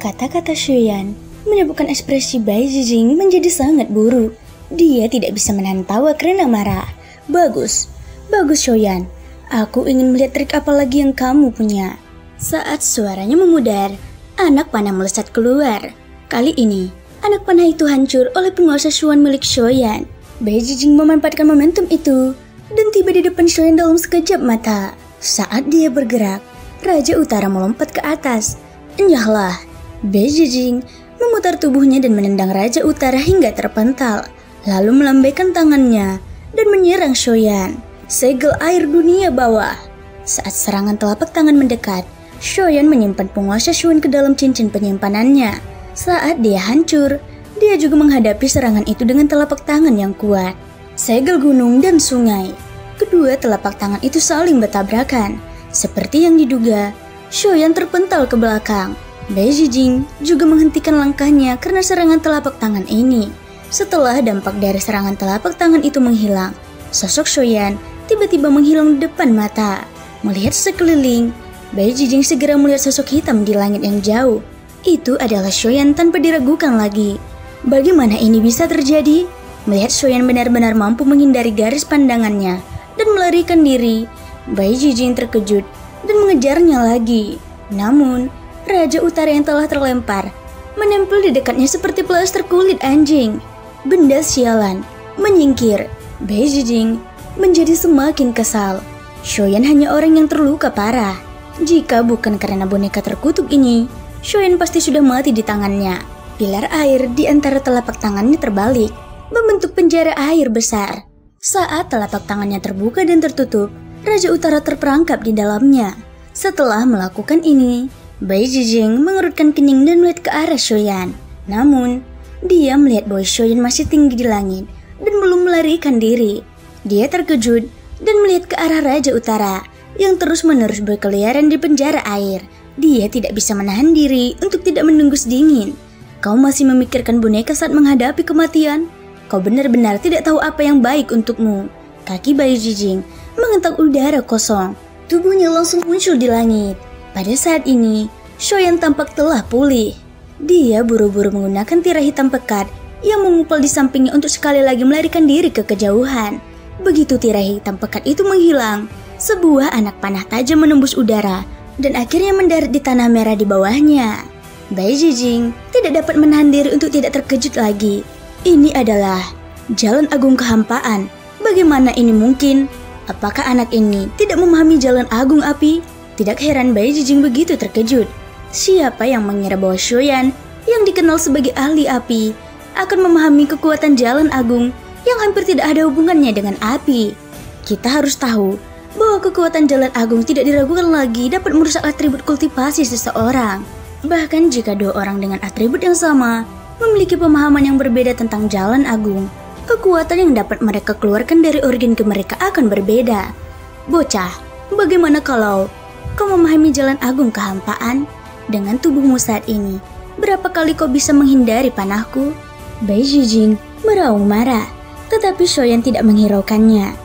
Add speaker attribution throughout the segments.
Speaker 1: Kata-kata Shoyan menyebabkan ekspresi Bai Zizing menjadi sangat buruk. Dia tidak bisa menahan tawa karena marah. Bagus Shoyan. Aku ingin melihat trik apa lagi yang kamu punya. Saat suaranya memudar, anak panah melesat keluar. Kali ini, anak panah itu hancur oleh penguasa Shuan milik Shoyan. Bai Zizing memanfaatkan momentum itu dan tiba di depan Shoyan dalam sekejap mata. Saat dia bergerak, Raja Utara melompat ke atas. Enyahlah. Bai Zizing memutar tubuhnya dan menendang Raja Utara hingga terpental, lalu melambaikan tangannya dan menyerang Shoyan. Segel air dunia bawah. Saat serangan telapak tangan mendekat, Shoyan menyimpan penguasa Shuan ke dalam cincin penyimpanannya. Saat dia hancur, dia juga menghadapi serangan itu dengan telapak tangan yang kuat. Segel gunung dan sungai. Kedua telapak tangan itu saling bertabrakan. Seperti yang diduga, Shoyan terpental ke belakang. Bai Zizing juga menghentikan langkahnya karena serangan telapak tangan ini. Setelah dampak dari serangan telapak tangan itu menghilang, sosok Shoyan tiba-tiba menghilang di depan mata. Melihat sekeliling, Bai Zizing segera melihat sosok hitam di langit yang jauh. Itu adalah Shoyan tanpa diragukan lagi. Bagaimana ini bisa terjadi? Melihat Shoyan benar-benar mampu menghindari garis pandangannya dan melarikan diri, Bai Zizing terkejut dan mengejarnya lagi. Namun, Raja Utara yang telah terlempar menempel di dekatnya seperti plaster kulit anjing. Benda sialan, menyingkir. Bai Zizing menjadi semakin kesal. Shoyan hanya orang yang terluka parah. Jika bukan karena boneka terkutuk ini, Shoyan pasti sudah mati di tangannya. Pilar air di antara telapak tangannya terbalik, membentuk penjara air besar. Saat telapak tangannya terbuka dan tertutup, Raja Utara terperangkap di dalamnya. Setelah melakukan ini, Bai Zizing mengerutkan kening dan melihat ke arah Shoyan. Namun, dia melihat bahwa Shoyan masih tinggi di langit dan belum melarikan diri. Dia terkejut dan melihat ke arah Raja Utara yang terus-menerus berkeliaran di penjara air. Dia tidak bisa menahan diri untuk tidak mendengus dingin. Kau masih memikirkan boneka saat menghadapi kematian? Kau benar-benar tidak tahu apa yang baik untukmu. Kaki Bai Zizing mengentak udara kosong. Tubuhnya langsung muncul di langit. Pada saat ini, Shoyan tampak telah pulih. Dia buru-buru menggunakan tirai hitam pekat yang mengupal di sampingnya untuk sekali lagi melarikan diri ke kejauhan. Begitu tirai hitam pekat itu menghilang, sebuah anak panah tajam menembus udara dan akhirnya mendarat di tanah merah di bawahnya. Bai Zizing tidak dapat menahan diri untuk tidak terkejut lagi. Ini adalah Jalan Agung Kehampaan. Bagaimana ini mungkin? Apakah anak ini tidak memahami Jalan Agung Api? Tidak heran Bai Zizing begitu terkejut. Siapa yang mengira bahwa Shoyan yang dikenal sebagai ahli api akan memahami kekuatan Jalan Agung yang hampir tidak ada hubungannya dengan api? Kita harus tahu bahwa kekuatan Jalan Agung tidak diragukan lagi dapat merusak atribut kultivasi seseorang. Bahkan jika dua orang dengan atribut yang sama memiliki pemahaman yang berbeda tentang Jalan Agung, kekuatan yang dapat mereka keluarkan dari organ ke mereka akan berbeda. Bocah, bagaimana kalau kau memahami Jalan Agung Kehampaan? Dengan tubuhmu saat ini, berapa kali kau bisa menghindari panahku? Bai Zizing meraung marah, tetapi Shoyan tidak menghiraukannya.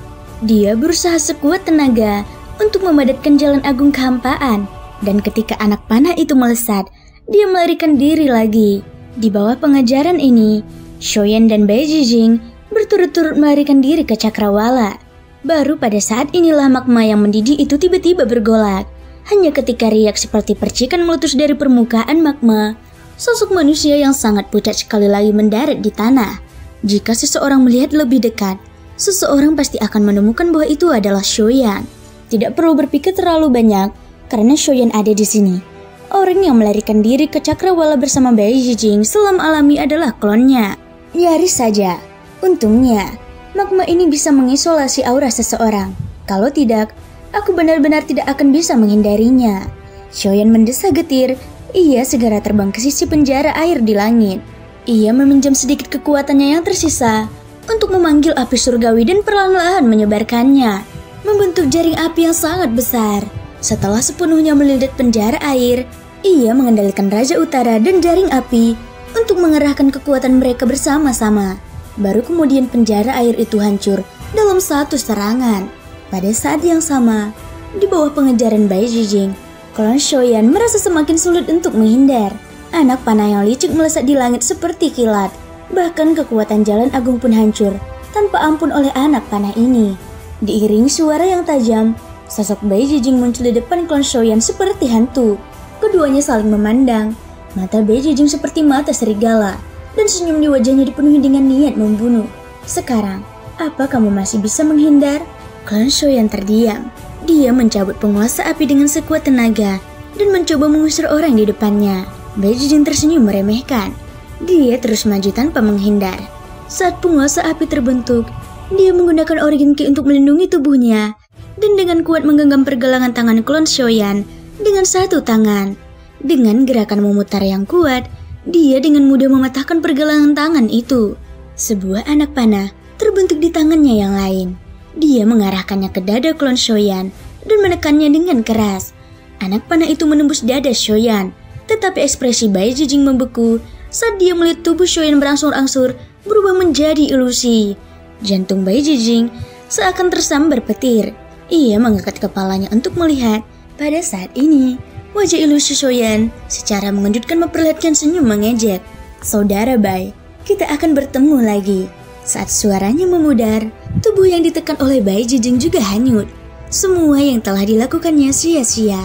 Speaker 1: Dia berusaha sekuat tenaga untuk memadatkan Jalan Agung Kehampaan, dan ketika anak panah itu melesat, dia melarikan diri lagi. Di bawah pengajaran ini, Shoyan dan Bai Zizing berturut-turut melarikan diri ke Cakrawala. Baru pada saat inilah magma yang mendidih itu tiba-tiba bergolak. Hanya ketika riak seperti percikan meletus dari permukaan magma, sosok manusia yang sangat pucat sekali lagi mendarat di tanah. Jika seseorang melihat lebih dekat, seseorang pasti akan menemukan bahwa itu adalah Shoyan. Tidak perlu berpikir terlalu banyak, karena Shoyan ada di sini. Orang yang melarikan diri ke Cakrawala bersama Bai Zizing selam alami adalah klonnya. Nyaris saja. Untungnya, magma ini bisa mengisolasi aura seseorang. Kalau tidak, aku benar-benar tidak akan bisa menghindarinya. Shoyan mendesah getir. Ia segera terbang ke sisi penjara air di langit. Ia meminjam sedikit kekuatannya yang tersisa untuk memanggil api surgawi dan perlahan-lahan menyebarkannya, membentuk jaring api yang sangat besar. Setelah sepenuhnya melilit penjara air, ia mengendalikan Raja Utara dan jaring api untuk mengerahkan kekuatan mereka bersama-sama. Baru kemudian penjara air itu hancur dalam satu serangan. Pada saat yang sama, di bawah pengejaran Bai Zizing, klon Shoyan merasa semakin sulit untuk menghindar. Anak panah yang licik melesat di langit seperti kilat. Bahkan kekuatan jalan agung pun hancur tanpa ampun oleh anak panah ini. Diiringi suara yang tajam, sosok Bai Jijing muncul di depan klon Xiaoyan seperti hantu. Keduanya saling memandang. Mata Bai Jijing seperti mata serigala, dan senyum di wajahnya dipenuhi dengan niat membunuh. Sekarang, apa kamu masih bisa menghindar? Klon Xiaoyan terdiam. Dia mencabut penguasa api dengan sekuat tenaga dan mencoba mengusir orang di depannya. Bai Jijing tersenyum meremehkan. Dia terus maju tanpa menghindar. Saat penguasa api terbentuk, dia menggunakan Origin Ki untuk melindungi tubuhnya dan dengan kuat menggenggam pergelangan tangan klon Xiaoyan dengan satu tangan. Dengan gerakan memutar yang kuat, dia dengan mudah mematahkan pergelangan tangan itu. Sebuah anak panah terbentuk di tangannya yang lain. Dia mengarahkannya ke dada klon Xiaoyan dan menekannya dengan keras. Anak panah itu menembus dada Xiaoyan, tetapi ekspresi Bai Jijing membeku saat dia melihat tubuh Xiaoyan berangsur-angsur berubah menjadi ilusi. Jantung Bai Jijing seakan tersambar petir. Ia mengangkat kepalanya untuk melihat. Pada saat ini, wajah ilusi Xiaoyan secara mengejutkan memperlihatkan senyum mengejek. Saudara Bai, kita akan bertemu lagi. Saat suaranya memudar, tubuh yang ditekan oleh Bai Jijing juga hanyut. Semua yang telah dilakukannya sia-sia.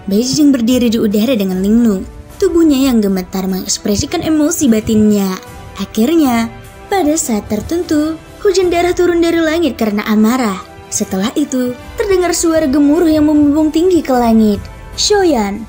Speaker 1: Bai Jijing berdiri di udara dengan linglung. Tubuhnya yang gemetar mengekspresikan emosi batinnya. Akhirnya, pada saat tertentu, hujan darah turun dari langit karena amarah. Setelah itu, terdengar suara gemuruh yang membumbung tinggi ke langit. Xiaoyan.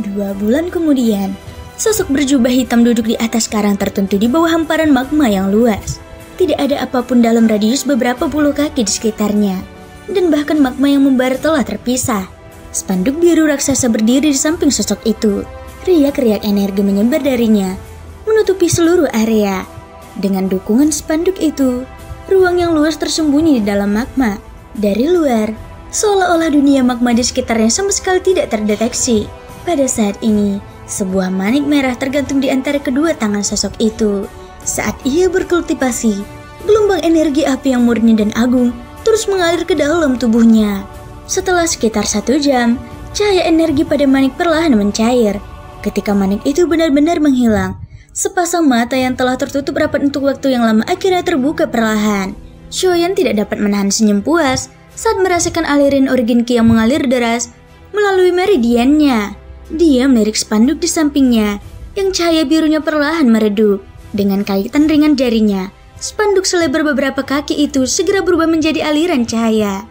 Speaker 1: 2 bulan kemudian, sosok berjubah hitam duduk di atas karang tertentu di bawah hamparan magma yang luas. Tidak ada apapun dalam radius beberapa puluh kaki di sekitarnya. Dan bahkan magma yang membara telah terpisah. Spanduk biru raksasa berdiri di samping sosok itu. Riak-riak energi menyebar darinya, menutupi seluruh area. Dengan dukungan spanduk itu, ruang yang luas tersembunyi di dalam magma. Dari luar, seolah-olah dunia magma di sekitarnya sama sekali tidak terdeteksi. Pada saat ini, sebuah manik merah tergantung di antara kedua tangan sosok itu. Saat ia berkultivasi, gelombang energi api yang murni dan agung terus mengalir ke dalam tubuhnya. Setelah sekitar 1 jam, cahaya energi pada manik perlahan mencair. Ketika manik itu benar-benar menghilang, sepasang mata yang telah tertutup rapat untuk waktu yang lama akhirnya terbuka perlahan. Xiaoyan tidak dapat menahan senyum puas saat merasakan aliran Origin Ki yang mengalir deras melalui meridiannya. Dia melirik spanduk di sampingnya yang cahaya birunya perlahan meredup. Dengan kaitan ringan jarinya, spanduk selebar beberapa kaki itu segera berubah menjadi aliran cahaya.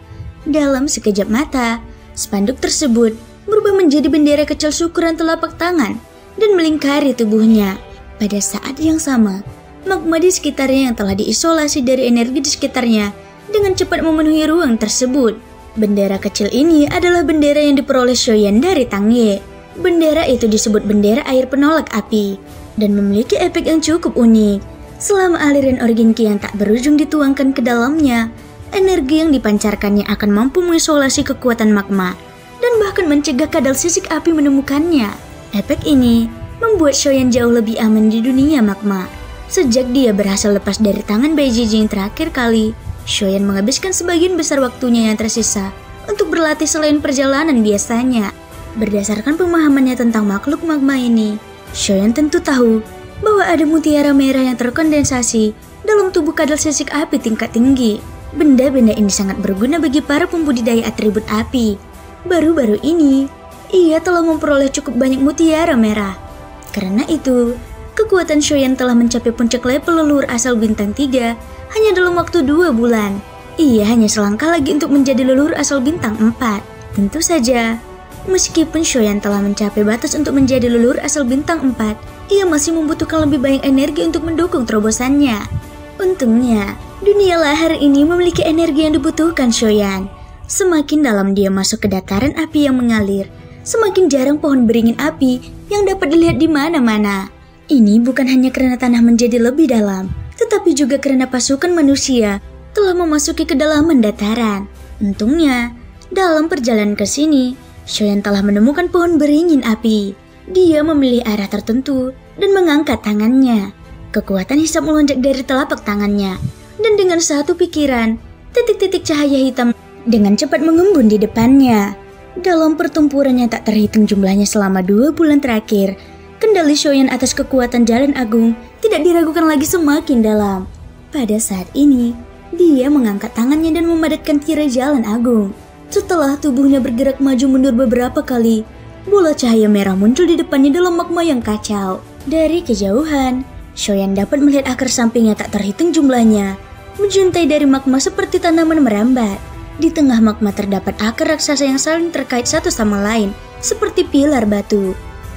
Speaker 1: Dalam sekejap mata, spanduk tersebut berubah menjadi bendera kecil seukuran telapak tangan dan melingkari tubuhnya. Pada saat yang sama, magma di sekitarnya yang telah diisolasi dari energi di sekitarnya dengan cepat memenuhi ruang tersebut. Bendera kecil ini adalah bendera yang diperoleh Xiaoyan dari Tang Ye. Bendera itu disebut bendera air penolak api dan memiliki efek yang cukup unik. Selama aliran Origin Ki yang tak berujung dituangkan ke dalamnya, energi yang dipancarkannya akan mampu mengisolasi kekuatan magma dan bahkan mencegah kadal sisik api menemukannya. Efek ini membuat Xiaoyan jauh lebih aman di dunia magma. Sejak dia berhasil lepas dari tangan Bai Jijing terakhir kali, Xiaoyan menghabiskan sebagian besar waktunya yang tersisa untuk berlatih selain perjalanan biasanya. Berdasarkan pemahamannya tentang makhluk magma ini, Xiaoyan tentu tahu bahwa ada mutiara merah yang terkondensasi dalam tubuh kadal sisik api tingkat tinggi. Benda-benda ini sangat berguna bagi para pembudidaya atribut api. Baru-baru ini, ia telah memperoleh cukup banyak mutiara merah. Karena itu, kekuatan Xiaoyan telah mencapai puncak level leluhur asal bintang 3 hanya dalam waktu 2 bulan. Ia hanya selangkah lagi untuk menjadi leluhur asal bintang 4. Tentu saja, meskipun Xiaoyan telah mencapai batas untuk menjadi leluhur asal bintang 4, ia masih membutuhkan lebih banyak energi untuk mendukung terobosannya. Untungnya, dunia lahar ini memiliki energi yang dibutuhkan Xiaoyan. Semakin dalam dia masuk ke dataran api yang mengalir, semakin jarang pohon beringin api yang dapat dilihat di mana-mana. Ini bukan hanya karena tanah menjadi lebih dalam, tetapi juga karena pasukan manusia telah memasuki kedalaman dataran. Untungnya, dalam perjalanan ke sini, Xiaoyan telah menemukan pohon beringin api. Dia memilih arah tertentu dan mengangkat tangannya. Kekuatan hisap melonjak dari telapak tangannya, dan dengan satu pikiran, titik-titik cahaya hitam dengan cepat mengembun di depannya. Dalam pertempuran yang tak terhitung jumlahnya selama 2 bulan terakhir, Kendali Shoyan atas kekuatan jalan agung tidak diragukan lagi semakin dalam. Pada saat ini, dia mengangkat tangannya dan memadatkan tirai jalan agung. Setelah tubuhnya bergerak maju mundur beberapa kali, bola cahaya merah muncul di depannya dalam magma yang kacau. Dari kejauhan, Shoyan dapat melihat akar sampingnya tak terhitung jumlahnya, menjuntai dari magma seperti tanaman merambat. Di tengah magma terdapat akar raksasa yang saling terkait satu sama lain, seperti pilar batu.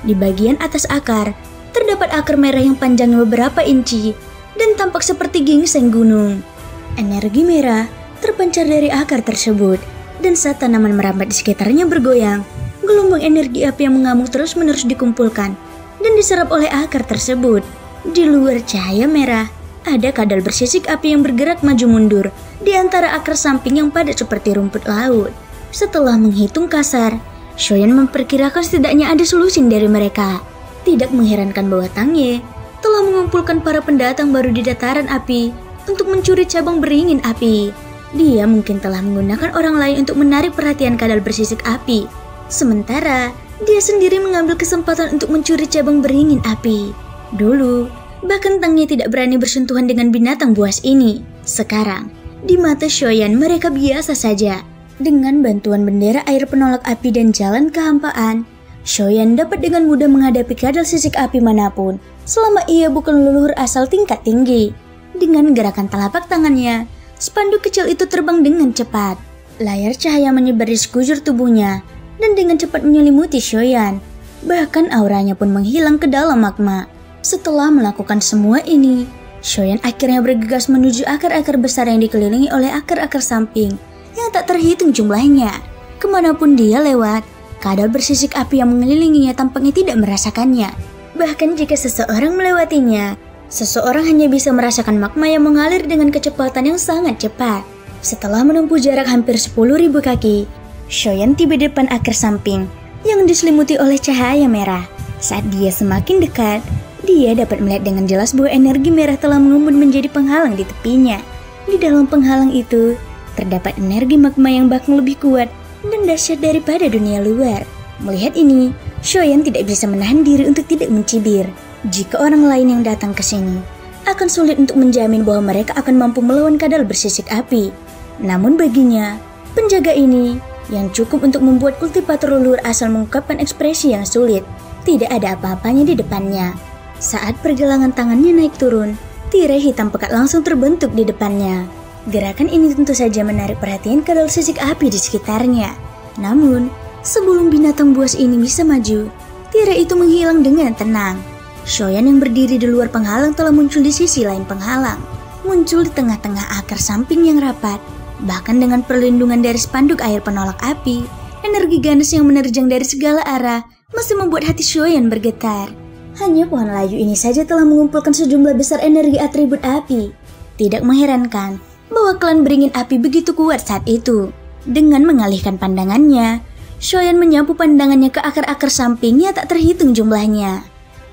Speaker 1: Di bagian atas akar, terdapat akar merah yang panjangnya beberapa inci dan tampak seperti gingseng gunung. Energi merah terpancar dari akar tersebut, dan saat tanaman merambat di sekitarnya bergoyang, gelombang energi api yang mengamuk terus-menerus dikumpulkan dan diserap oleh akar tersebut. Di luar cahaya merah, ada kadal bersisik api yang bergerak maju mundur di antara akar samping yang padat seperti rumput laut. Setelah menghitung kasar, Shoyan memperkirakan setidaknya ada solusi dari mereka. Tidak mengherankan bahwa Tangye telah mengumpulkan para pendatang baru di dataran api untuk mencuri cabang beringin api. Dia mungkin telah menggunakan orang lain untuk menarik perhatian kadal bersisik api. Sementara, dia sendiri mengambil kesempatan untuk mencuri cabang beringin api. Dulu, bahkan Tangye tidak berani bersentuhan dengan binatang buas ini. Sekarang, di mata Shoyan mereka biasa saja. Dengan bantuan bendera air penolak api dan jalan kehampaan, Shoyan dapat dengan mudah menghadapi kadal sisik api manapun selama ia bukan leluhur asal tingkat tinggi. Dengan gerakan telapak tangannya, spanduk kecil itu terbang dengan cepat. Layar cahaya menyebar di sekujur tubuhnya dan dengan cepat menyelimuti Shoyan. Bahkan auranya pun menghilang ke dalam magma. Setelah melakukan semua ini, Shoyan akhirnya bergegas menuju akar-akar besar yang dikelilingi oleh akar-akar samping yang tak terhitung jumlahnya. Kemanapun dia lewat, kadal bersisik api yang mengelilinginya tampaknya tidak merasakannya. Bahkan jika seseorang melewatinya, seseorang hanya bisa merasakan magma yang mengalir dengan kecepatan yang sangat cepat. Setelah menempuh jarak hampir 10.000 kaki, Shoyan tiba di depan akar samping yang diselimuti oleh cahaya merah. Saat dia semakin dekat, dia dapat melihat dengan jelas bahwa energi merah telah mengumpul menjadi penghalang di tepinya. Di dalam penghalang itu, terdapat energi magma yang bahkan lebih kuat dan dahsyat daripada dunia luar. Melihat ini, Shoyan tidak bisa menahan diri untuk tidak mencibir. Jika orang lain yang datang ke sini, akan sulit untuk menjamin bahwa mereka akan mampu melawan kadal bersisik api. Namun baginya, penjaga ini yang cukup untuk membuat kultivator leluhur asal mengungkapkan ekspresi yang sulit. Tidak ada apa-apanya di depannya. Saat pergelangan tangannya naik turun, tirai hitam pekat langsung terbentuk di depannya. Gerakan ini tentu saja menarik perhatian kadal sisik api di sekitarnya. Namun, sebelum binatang buas ini bisa maju, tirai itu menghilang dengan tenang. Shoyan yang berdiri di luar penghalang telah muncul di sisi lain penghalang. Muncul di tengah-tengah akar samping yang rapat. Bahkan dengan perlindungan dari spanduk air penolak api, energi ganas yang menerjang dari segala arah masih membuat hati Shoyan bergetar. Hanya pohon layu ini saja telah mengumpulkan sejumlah besar energi atribut api. Tidak mengherankan bahwa klan beringin api begitu kuat saat itu. Dengan mengalihkan pandangannya, Shoyan menyapu pandangannya ke akar-akar sampingnya tak terhitung jumlahnya.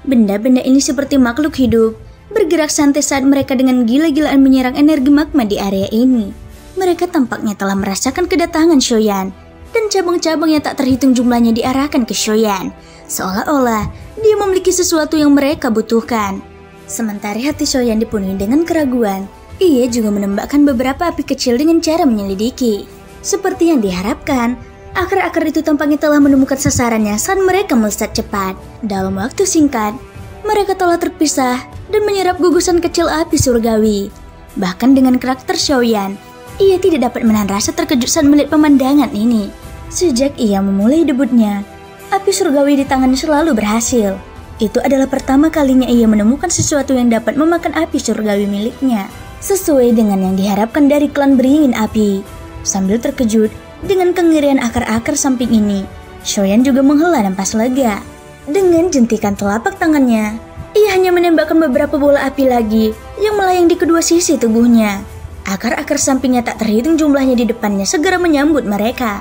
Speaker 1: Benda-benda ini seperti makhluk hidup, bergerak santai saat mereka dengan gila-gilaan menyerang energi magma di area ini. Mereka tampaknya telah merasakan kedatangan Shoyan, dan cabang-cabang yang tak terhitung jumlahnya diarahkan ke Shoyan, seolah-olah dia memiliki sesuatu yang mereka butuhkan. Sementara hati Shoyan dipenuhi dengan keraguan, ia juga menembakkan beberapa api kecil dengan cara menyelidiki. Seperti yang diharapkan, akar-akar itu tampaknya telah menemukan sasarannya saat mereka melesat cepat. Dalam waktu singkat, mereka telah terpisah dan menyerap gugusan kecil api surgawi. Bahkan dengan karakter Shoyan, ia tidak dapat menahan rasa terkejut saat melihat pemandangan ini. Sejak ia memulai debutnya, api surgawi di tangannya selalu berhasil. Itu adalah pertama kalinya ia menemukan sesuatu yang dapat memakan api surgawi miliknya, sesuai dengan yang diharapkan dari klan beringin api. Sambil terkejut dengan kengerian akar-akar samping ini, Shoyan juga menghela napas lega. Dengan jentikan telapak tangannya, ia hanya menembakkan beberapa bola api lagi yang melayang di kedua sisi tubuhnya. Akar-akar sampingnya tak terhitung jumlahnya di depannya segera menyambut mereka.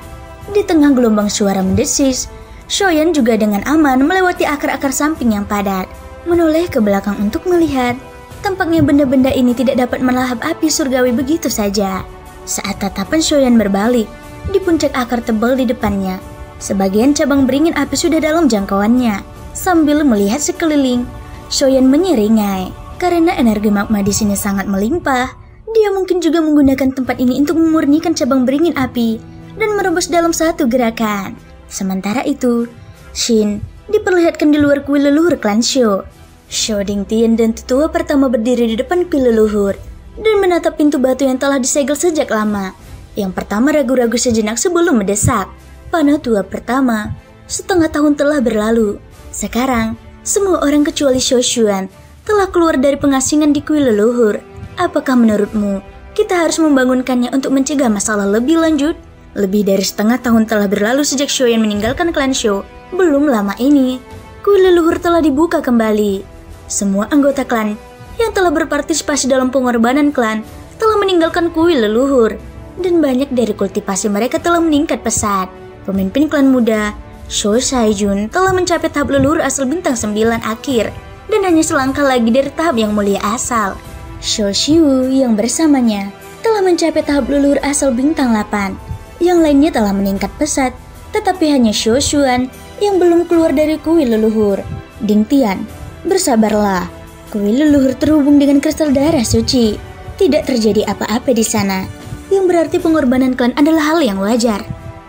Speaker 1: Di tengah gelombang suara mendesis, Shoyan juga dengan aman melewati akar-akar samping yang padat, menoleh ke belakang untuk melihat. Tampaknya benda-benda ini tidak dapat melahap api surgawi begitu saja. Saat tatapan Shoyan berbalik, di puncak akar tebal di depannya, sebagian cabang beringin api sudah dalam jangkauannya. sambil melihat sekeliling. Shoyan menyeringai karena energi magma di sini sangat melimpah. Dia mungkin juga menggunakan tempat ini untuk memurnikan cabang beringin api dan merebus dalam satu gerakan. Sementara itu, Shin diperlihatkan di luar kuil leluhur klan Sho. Sho Dingtian dan tetua pertama berdiri di depan kuil leluhur dan menatap pintu batu yang telah disegel sejak lama. Yang pertama ragu-ragu sejenak sebelum mendesak. Panah tua pertama, setengah tahun telah berlalu. Sekarang, semua orang kecuali Sho Xuan telah keluar dari pengasingan di kuil leluhur. Apakah menurutmu kita harus membangunkannya untuk mencegah masalah lebih lanjut? Lebih dari setengah tahun telah berlalu sejak Shoyan meninggalkan klan Sho. Belum lama ini, kuil leluhur telah dibuka kembali. Semua anggota klan yang telah berpartisipasi dalam pengorbanan klan telah meninggalkan kuil leluhur. Dan banyak dari kultivasi mereka telah meningkat pesat. Pemimpin klan muda, Sho Saijun, telah mencapai tahap leluhur asal bintang 9 akhir. Dan hanya selangkah lagi dari tahap yang mulia asal. Sho Xiu yang bersamanya telah mencapai tahap leluhur asal bintang 8. Yang lainnya telah meningkat pesat, tetapi hanya Sho Xuan yang belum keluar dari kuil leluhur. Ding Tian, bersabarlah. Kuil leluhur terhubung dengan kristal darah suci. Tidak terjadi apa-apa di sana, yang berarti pengorbanan klan adalah hal yang wajar.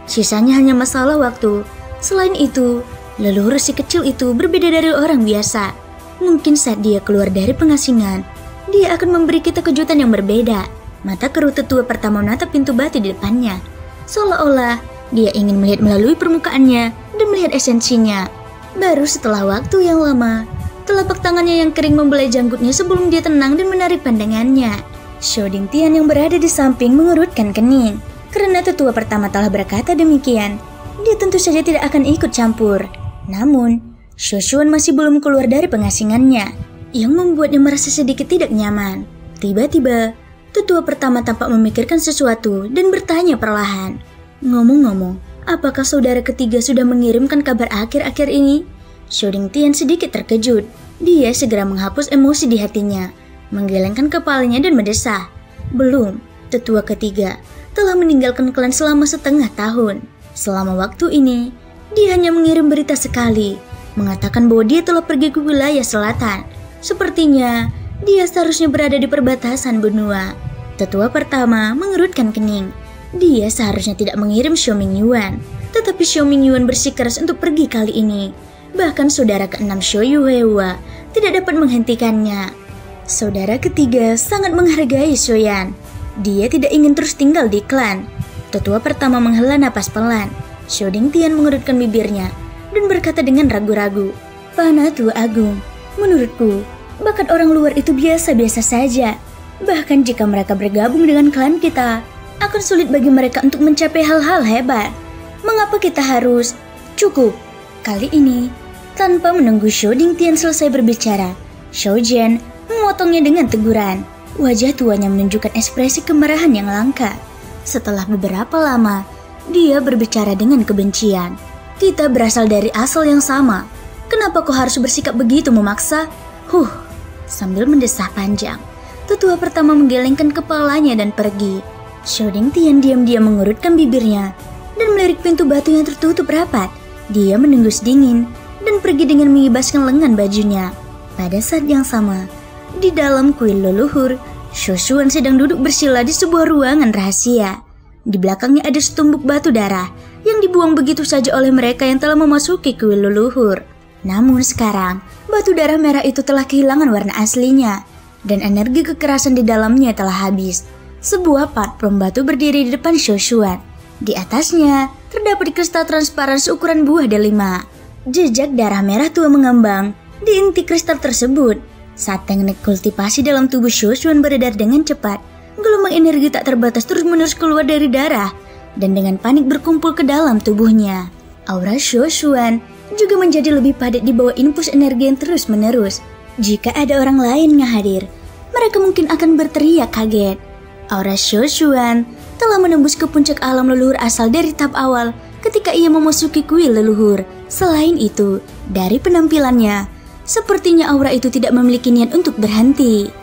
Speaker 1: Sisanya hanya masalah waktu. Selain itu, leluhur si kecil itu berbeda dari orang biasa. Mungkin saat dia keluar dari pengasingan, dia akan memberi kita kejutan yang berbeda. Mata keruh tetua pertama menatap pintu batu di depannya, seolah-olah dia ingin melihat melalui permukaannya dan melihat esensinya. Baru setelah waktu yang lama, telapak tangannya yang kering membelai janggutnya sebelum dia tenang dan menarik pandangannya. Sho Dingtian yang berada di samping mengerutkan kening. Karena tetua pertama telah berkata demikian, dia tentu saja tidak akan ikut campur. Namun, Sho Xuan masih belum keluar dari pengasingannya, yang membuatnya merasa sedikit tidak nyaman. Tiba-tiba, tetua pertama tampak memikirkan sesuatu dan bertanya perlahan. Ngomong-ngomong, apakah saudara ketiga sudah mengirimkan kabar akhir-akhir ini? Sho Dingtian sedikit terkejut. Dia segera menghapus emosi di hatinya, menggelengkan kepalanya dan mendesah. Belum, tetua ketiga telah meninggalkan klan selama setengah tahun. Selama waktu ini, dia hanya mengirim berita sekali, mengatakan bahwa dia telah pergi ke wilayah selatan. Sepertinya dia seharusnya berada di perbatasan benua. Tetua pertama mengerutkan kening. Dia seharusnya tidak mengirim Xiao Mingyuan, tetapi Xiao Mingyuan bersikeras untuk pergi kali ini. Bahkan saudara keenam Xiao Yuhua tidak dapat menghentikannya. Saudara ketiga sangat menghargai Shoyan. Dia tidak ingin terus tinggal di klan. Tetua pertama menghela napas pelan. Sho Dingtian mengerutkan bibirnya dan berkata dengan ragu-ragu, Panah Tua Agung, menurutku, bakat orang luar itu biasa-biasa saja. Bahkan jika mereka bergabung dengan klan kita, akan sulit bagi mereka untuk mencapai hal-hal hebat. Mengapa kita harus? Cukup. Kali ini, tanpa menunggu Sho Dingtian selesai berbicara, Shou Jian memotongnya dengan teguran. Wajah tuanya menunjukkan ekspresi kemarahan yang langka. Setelah beberapa lama, dia berbicara dengan kebencian. Kita berasal dari asal yang sama. Kenapa kau harus bersikap begitu memaksa? Sambil mendesah panjang, tetua pertama menggelengkan kepalanya dan pergi. Sho Dingtian diam-diam mengurutkan bibirnya dan melirik pintu batu yang tertutup rapat. Dia menengus dingin dan pergi dengan mengibaskan lengan bajunya. Pada saat yang sama, di dalam kuil leluhur, Sho Xuan sedang duduk bersila di sebuah ruangan rahasia. Di belakangnya ada setumbuk batu darah yang dibuang begitu saja oleh mereka yang telah memasuki kuil leluhur. Namun sekarang, batu darah merah itu telah kehilangan warna aslinya, dan energi kekerasan di dalamnya telah habis. Sebuah platform batu berdiri di depan Sho Xuan. Di atasnya, terdapat kristal transparan seukuran buah delima. Jejak darah merah tua mengembang di inti kristal tersebut. Saat teknik kultivasi dalam tubuh Sho Xuan beredar dengan cepat, gelombang energi tak terbatas terus-menerus keluar dari darah dan dengan panik berkumpul ke dalam tubuhnya. Aura Sho Xuan juga menjadi lebih padat di bawah impuls energi yang terus-menerus. Jika ada orang lain yang hadir, mereka mungkin akan berteriak kaget. Aura Sho Xuan telah menembus ke puncak alam leluhur asal dari tahap awal ketika ia memasuki kuil leluhur. Selain itu, dari penampilannya, sepertinya aura itu tidak memiliki niat untuk berhenti.